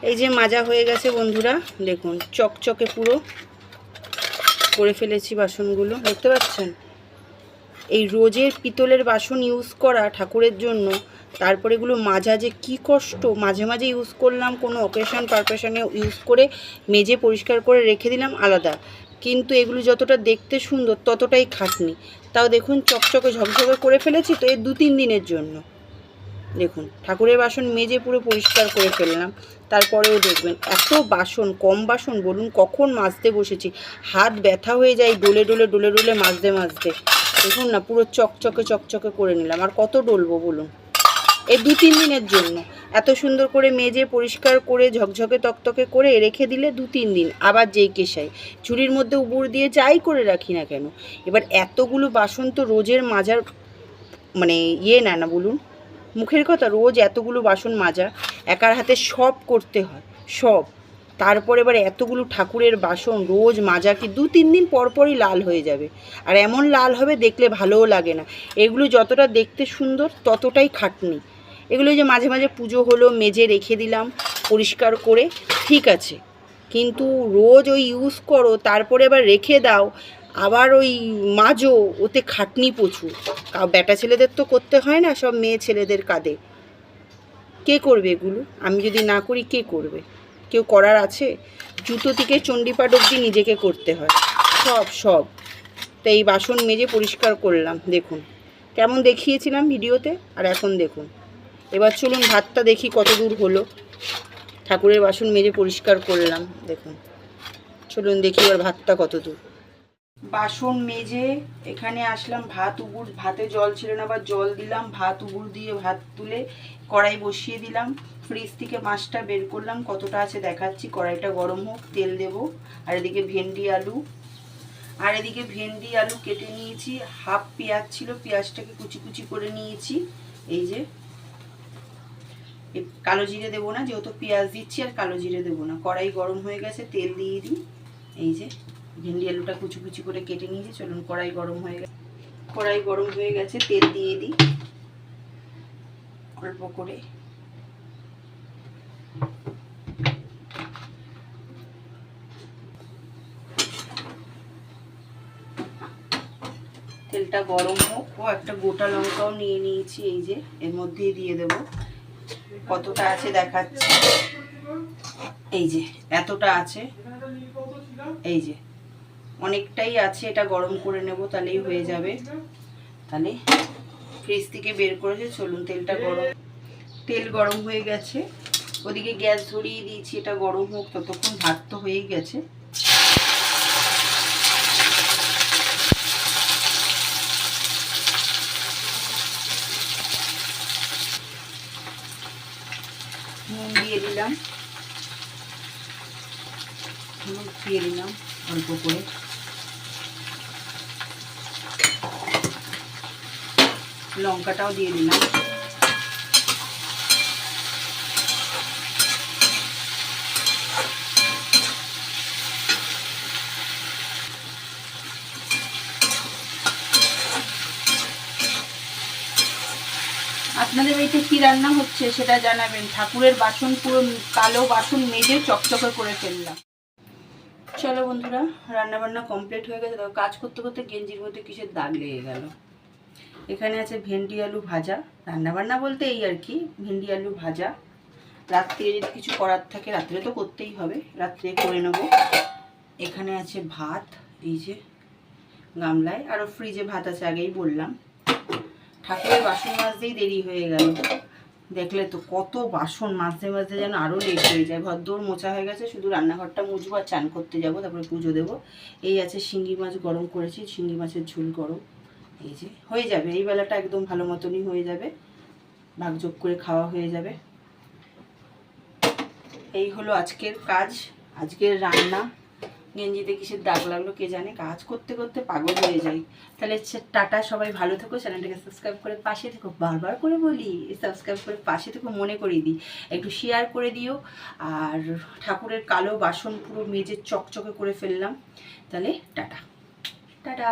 এই যে মাজা হয়ে গেছে বন্ধুরা, দেখুন চকচকে পুরো করে ফেলেছি বাসনগুলো, দেখতে পাচ্ছেন। এই রোজের পিতলের বাসন ইউজ করা ঠাকুরের জন্য, তারপরে এগুলো মাজা যে কী কষ্ট। মাঝে মাঝে ইউজ করলাম, কোনো অকেশন পারপাশনে ইউজ করে মেজে পরিষ্কার করে রেখে দিলাম আলাদা, কিন্তু এগুলো যতটা দেখতে সুন্দর ততটাই খাটনি। তাও দেখুন চকচকে ঝকঝকে করে ফেলেছি তো, এই 2-3 দিনের জন্য। দেখুন ঠাকুরের বাসন মেজে পুরো পরিষ্কার করে ফেললাম, তারপরেও দেখবেন এত বাসন, কম বাসন বলুন, কখন মাজতে বসেছি হাত ব্যথা হয়ে যায় ডলে ডলে ডলে ডলে মাজতে মাজতে। দেখুন না, পুরো চকচকে চকচকে করে নিলাম। আর কত ডলবো বলুন, এই 2-3 দিনের জন্য। এত সুন্দর করে মেজে পরিষ্কার করে ঝকঝকে তকতকে করে রেখে দিলে 2-3 দিন আবার যেই কেশাই ঝুড়ির মধ্যে উবুর দিয়ে যাই করে রাখি না কেন। এবার এতগুলো বাসন তো রোজের মাজার মানে না বলুন, মুখের কথা। রোজ এতগুলো বাসন মাজা একার হাতে সব করতে হয়, সব। তারপরে এবার এতগুলো ঠাকুরের বাসন রোজ মাজা কি 2-3 দিন পরপরই লাল হয়ে যাবে। আর এমন লাল হবে দেখলে ভালোও লাগে না। এগুলো যতটা দেখতে সুন্দর ততটাই খাটনি। এগুলো যে মাঝে মাঝে পুজো হলো মেজে রেখে দিলাম পরিষ্কার করে, ঠিক আছে, কিন্তু রোজ ওই ইউজ করো তারপরে এবার রেখে দাও, আবার ওই মাজো, ওতে খাটনি প্রচুর। বেটা ছেলেদের তো করতে হয় না, সব মেয়ে ছেলেদের কাঁধে। কে করবে এগুলো? আমি যদি না করি কে করবে? কেউ করার আছে? জুতো থেকে চণ্ডীপাঠ অবধি নিজেকে করতে হয়, সব সব। তো এই বাসন মেজে পরিষ্কার করলাম, দেখুন কেমন দেখিয়েছিলাম ভিডিওতে, আর এখন দেখুন। এবার চলুন ভাতটা দেখি কত দূর হলো। ঠাকুরের বাসন মেজে পরিষ্কার করলাম, দেখুন। চলুন দেখি এবার ভাতটা কত দূর। বাসন মেজে এখানে আসলাম, ভাতে জল ছিল না, আবার জল দিলাম, ভাত উবুর দিয়ে ভাত তুলে কড়াই বসিয়ে দিলাম। ফ্রিজ থেকে মাছটা বের করলাম, কতটা আছে দেখাচ্ছি। কড়াইটা গরম হোক, তেল দেব। আর এদিকে ভেন্ডি আলু কেটে নিয়েছি। হাফ পেঁয়াজ ছিল, পেঁয়াজটাকে কুচি কুচি করে নিয়েছি। এই যে কালো জিরে দেবো না, যেহেতু পেঁয়াজ দিচ্ছি, আর কালো জিরে দেবো না। কড়াই গরম হয়ে গেছে, তেল দিয়ে দিই। এই যে ভেন্ডি আলুটা কুচি কুচি করে কেটে নিয়েছি। চলুন, কড়াই গরম হয়ে গেছে, তেল দিয়ে দিই অল্প করে। তেলটা গরম হোক। একটা গোটা লঙ্কাও নিয়ে নিয়েছি, এই যে এর মধ্যেই দিয়ে দেব। কতটা আছে দেখাচ্ছি। এই যে এতটা আছে, এই যে অনেকটাই আছে। এটা গরম করে নেব, তাহলেই হয়ে যাবে। তাহলে ফ্রিজ থেকে বের করেছে। চলুন, তেল গরম হয়ে গেছে, ওদিকে গ্যাস ধরিয়ে দিয়েছি। এটা গরম হোক, ততক্ষণ ভাত তো হয়েই গেছে। নুন দিয়ে দিলাম, হলুদ দিয়ে দিলাম অল্প করে। লঙ্কাটাও দিয়ে দিলাম। আপনাদের বাড়িতে কি রান্না হচ্ছে সেটা জানাবেন। ঠাকুরের বাসন পুরো কালো বাসন মেজে চকচকে করে ফেললাম। চলো বন্ধুরা, রান্নাবান্না কমপ্লিট হয়ে গেছে। কাজ করতে করতে গেঞ্জির মধ্যে কিসের দাগ লেগে গেল। এখানে আছে ভেন্ডি আলু ভাজা। রান্নাবান্না বলতে এই আর কি, ভেন্ডি আলু ভাজা। রাত্রে যদি কিছু করার থাকে, রাত্রে তো করতেই হবে, রাত্রে করে নেব। এখানে আছে ভাত, এই যে গামলায়। আরও ফ্রিজে ভাত আছে, আগেই বললাম। ঠাকুরের বাসন মাজতেই দেরি হয়ে গেল। দেখলে তো কত বাসন মাজতে মাজতে যেন আরও লেট হয়ে যায়। ঘরদোর মোছা হয়ে গেছে, শুধু রান্নাঘরটা মুছবো আর চান করতে যাব, তারপরে পুজো দেবো। এই আছে শিঙ্গি মাছ গরম করেছি, শিঙ্গি মাছের ঝোল গরম। এই যে হয়ে যাবে, এই বেলাটা একদম ভালো মতনই হয়ে যাবে, ভাগযোগ করে খাওয়া হয়ে যাবে। এই হলো আজকের কাজ, আজকের রান্না। গেঞ্জিতে কিসের দাগ লাগলো কে জানে, কাজ করতে করতে পাগল হয়ে যাই। তাহলে টাটা, সবাই ভালো থেকো, চ্যানেলটাকে সাবস্ক্রাইব করে পাশে থেকো। বারবার করে বলি, সাবস্ক্রাইব করে পাশে থেকো, মনে করিয়ে দিই, একটু শেয়ার করে দিও। আর ঠাকুরের কালো বাসন পুরো মেজে চকচকে করে ফেললাম। তাহলে টাটা টাটা।